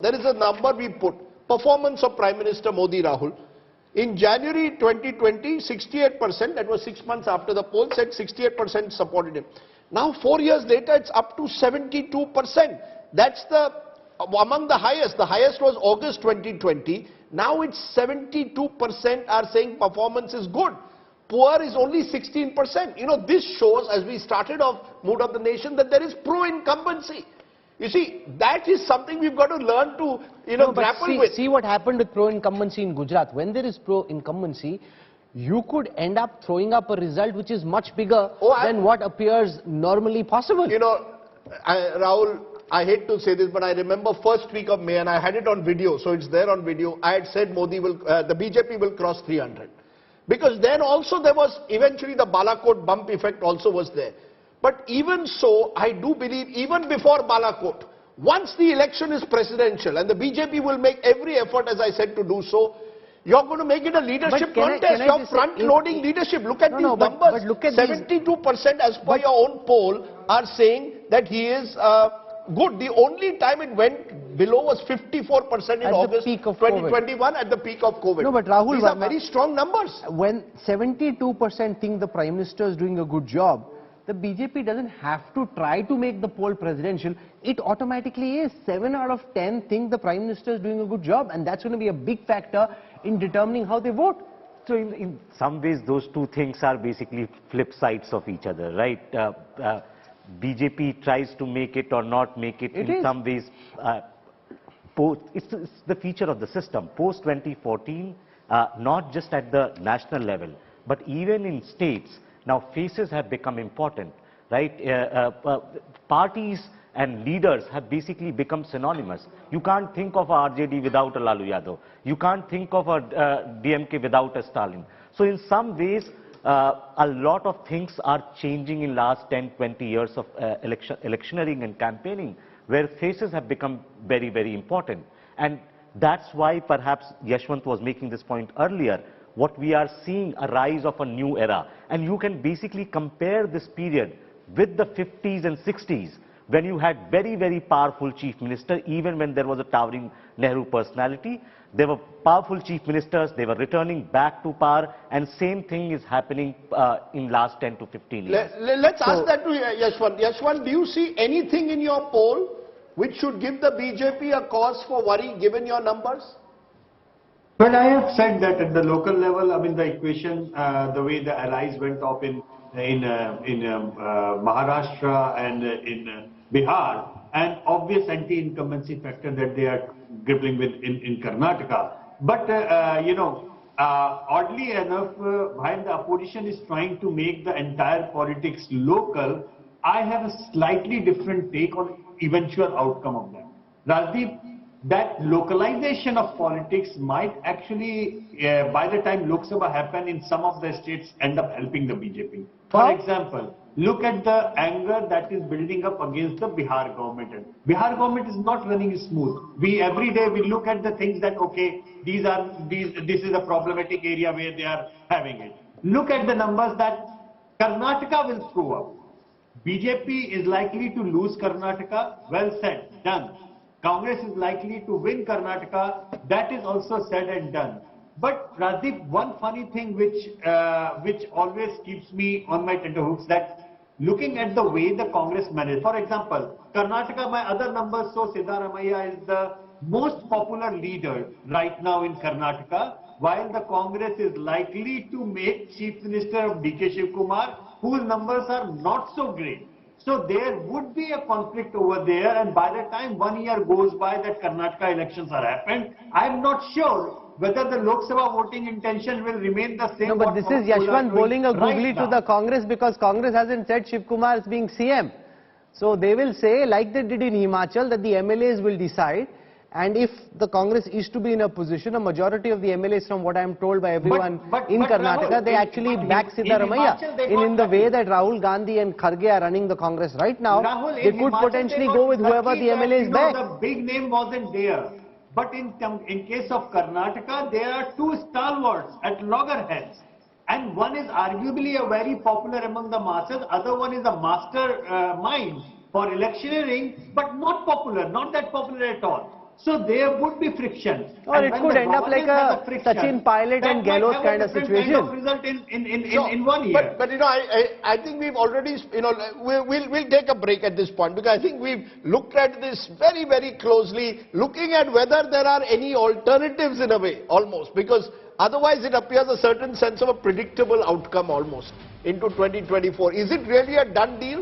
There is a number we put. Performance of Prime Minister Modi, Rahul. In January 2020, 68%, that was 6 months after the poll, said 68% supported him. Now 4 years later, it's up to 72%. That's among the highest. The highest was August 2020. Now it's 72% are saying performance is good. Poor is only 16%. You know, this shows, as we started off Mood of the Nation, that there is pro-incumbency. You see, that is something we've got to learn to, grapple with. See what happened with pro-incumbency in Gujarat. When there is pro-incumbency, you could end up throwing up a result which is much bigger than what appears normally possible. You know, Rahul, I hate to say this, but I remember first week of May, and I had it on video, so it's there on video. I had said the BJP will cross 300. Because then also there was, eventually the Balakot bump effect also was there. But even so, I do believe, even before Balakot, once the election is presidential, and the BJP will make every effort, as I said, to do so, you're going to make it a leadership contest. You're front-loading leadership. Look at these numbers. But look at 72% as per your own poll are saying that he is good. The only time it went below was 54% in August 2021 at the peak of COVID. No, but Rahul, these are very strong numbers. When 72% think the Prime Minister is doing a good job, the BJP doesn't have to try to make the poll presidential. It automatically is. 7 out of 10 think the Prime Minister is doing a good job, and that's going to be a big factor in determining how they vote. So in some ways, those two things are basically flip sides of each other, right? BJP tries to make it or not make it. In some ways, it's the feature of the system. Post 2014, not just at the national level, but even in states, now faces have become important, right? Parties and leaders have basically become synonymous. You can't think of a RJD without a Lalu Yadav. You can't think of a DMK without a Stalin. So in some ways, a lot of things are changing in last 10, 20 years of electioneering and campaigning, where faces have become very, very important. And that's why perhaps Yashwant was making this point earlier. What we are seeing a rise of a new era. And you can basically compare this period with the 50s and 60s, when you had very, very powerful chief minister, even when there was a towering Nehru personality. There were powerful chief ministers, they were returning back to power, and same thing is happening in last 10 to 15 years. Let's ask that to Yashwant. Yashwant, do you see anything in your poll which should give the BJP a cause for worry, given your numbers? Well, I have said that at the local level, I mean, the equation, the way the allies went up in Maharashtra and in Bihar, and obvious anti-incumbency factor that they are grappling with in Karnataka. But, oddly enough, while the opposition is trying to make the entire politics local, I have a slightly different take on eventual outcome of that. Rajdeep, that localization of politics might actually, by the time Lok Sabha happen in some of the states, end up helping the BJP. For example, look at the anger that is building up against the Bihar government. Bihar government is not running smooth. Every day we look at the things that, okay, this is a problematic area where they are having it. Look at the numbers that Karnataka will throw up. BJP is likely to lose Karnataka. Well said, done. Congress is likely to win Karnataka. That is also said and done. But Rajdeep, one funny thing which always keeps me on my tenterhooks, that looking at the way the Congress managed. For example, Karnataka, my other numbers show Siddaramaiah is the most popular leader right now in Karnataka, while the Congress is likely to make Chief Minister of DK Shivkumar, whose numbers are not so great. So there would be a conflict over there, and by the time 1 year goes by that Karnataka elections are happened, I'm not sure whether the Lok Sabha voting intention will remain the same. No, but this is Yashwant bowling a googly to the Congress, because Congress hasn't said Shiv Kumar is being CM. So they will say, like they did in Himachal, that the MLAs will decide. And if the Congress is to be in a position, a majority of the MLAs, from what I am told by everyone in Karnataka, Rahul, they actually back Siddaramaiah. In the way that Rahul Gandhi and Kharge are running the Congress right now, Rahul, they could potentially go with whoever the MLAs back. The big name wasn't there. But in case of Karnataka, there are two stalwarts at loggerheads. And one is arguably a very popular among the masses, other one is a master mind for electioneering, but not popular, not that popular at all. So there would be friction. Or And it when could the end up like government has a friction, Sachin Pilot that and might Gehlot have kind a of different situation. Kind of result in Sure. 1 year. But I think we've already, we'll take a break at this point, because I think we've looked at this very, very closely, looking at whether there are any alternatives in a way, almost, because otherwise it appears a certain sense of a predictable outcome almost into 2024. Is it really a done deal?